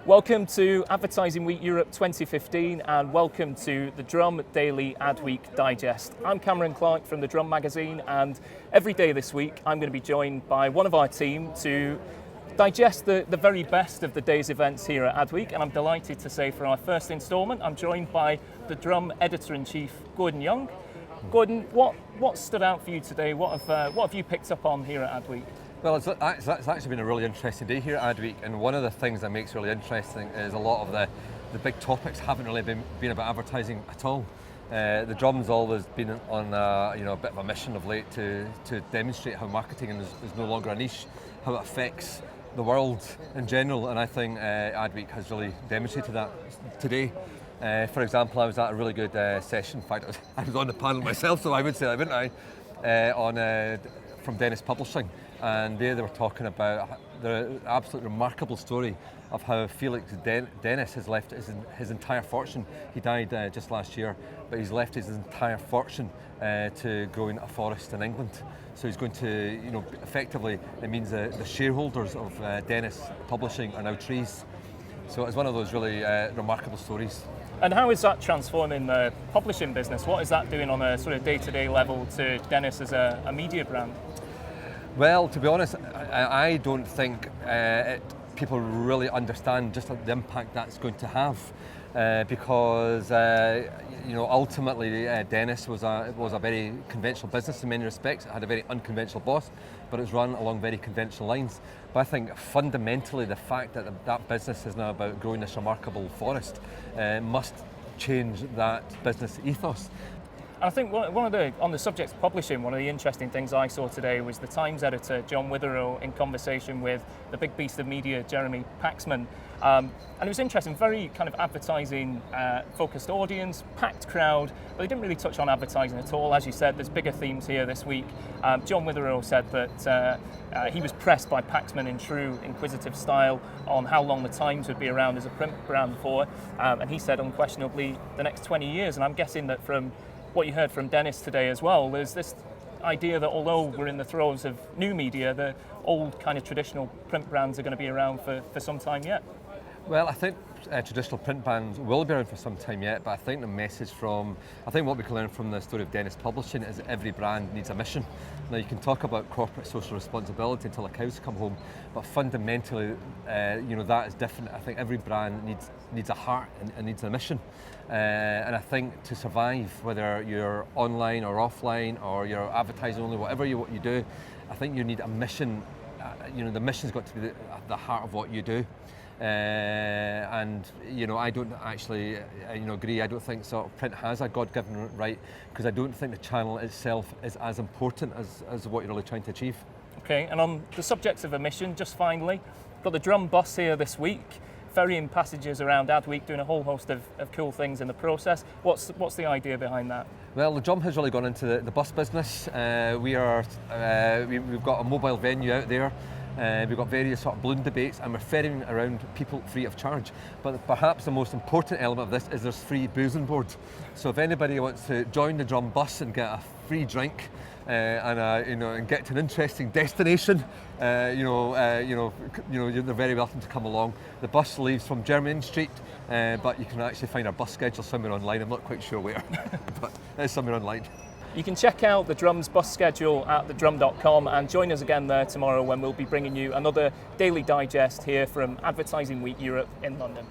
Welcome to Advertising Week Europe 2015 and welcome to the Drum Daily Ad Week Digest. I'm Clarke from the Drum magazine, and every day this week I'm going to be joined by one of our team to digest the very best of the day's events here at Ad Week, and I'm delighted to say for our first instalment I'm joined by the Drum Editor-in-Chief Gordon Young. Gordon, what stood out for you today? What have you picked up on here at Ad Week? Well, it's actually been a really interesting day here at Ad Week, and one of the things that makes it really interesting is a lot of the big topics haven't really been about advertising at all. The Drum's always been on a bit of a mission of late to demonstrate how marketing is no longer a niche, how it affects the world in general, and I think Ad Week has really demonstrated that today. For example, I was at a really good session. In fact, I was on the panel myself, so I would say that, wouldn't I? From Dennis Publishing, and they were talking about the absolutely remarkable story of how Felix Dennis has left his entire fortune. He died just last year, but he's left his entire fortune to growing a forest in England. So he's going to, effectively, it means the shareholders of Dennis Publishing are now trees. So it's one of those really remarkable stories. And how is that transforming the publishing business? What is that doing on a sort of day-to-day level to Dennis as a media brand? Well, to be honest, I don't think people really understand just the impact that's going to have, because ultimately Dennis was a very conventional business in many respects. It had a very unconventional boss, but it was run along very conventional lines. But I think fundamentally the fact that that business is now about growing this remarkable forest must change that business ethos. I think on the subject of publishing, one of the interesting things I saw today was the Times editor, John Witherill, in conversation with the big beast of media, Jeremy Paxman. And it was interesting, very kind of advertising focused audience, packed crowd, but they didn't really touch on advertising at all. As you said, there's bigger themes here this week. John Witherill said that he was pressed by Paxman in true inquisitive style on how long the Times would be around as a print brand for, and he said unquestionably the next 20 years. And I'm guessing that from what you heard from Dennis today as well, there's this idea that although we're in the throes of new media, the old kind of traditional print brands are going to be around for some time yet. Well, I think traditional print brands will be around for some time yet, but I think what we can learn from the story of Dennis Publishing is that every brand needs a mission. Now, you can talk about corporate social responsibility until the cows come home, but fundamentally, that is different. I think every brand needs a heart and needs a mission. And I think to survive, whether you're online or offline or you're advertising only, whatever what you do, I think you need a mission. The mission's got to be at the heart of what you do. I don't actually agree. I don't think sort of print has a God-given right, because I don't think the channel itself is as important as what you're really trying to achieve. Okay, and on the subject of a mission, just finally, got the Drum bus here this week, ferrying passengers around Ad Week, doing a whole host of cool things in the process. What's the idea behind that? Well, the Drum has really gone into the bus business. We've got a mobile venue out there. We've got various sort of balloon debates, and we're ferrying around people free of charge. But perhaps the most important element of this is there's free booze on board. So if anybody wants to join the Drum bus and get a free drink and get to an interesting destination, you're very welcome to come along. The bus leaves from Germain Street, but you can actually find our bus schedule somewhere online. I'm not quite sure where, but it's somewhere online. You can check out the Drum's bus schedule at thedrum.com and join us again there tomorrow when we'll be bringing you another daily digest here from Advertising Week Europe in London.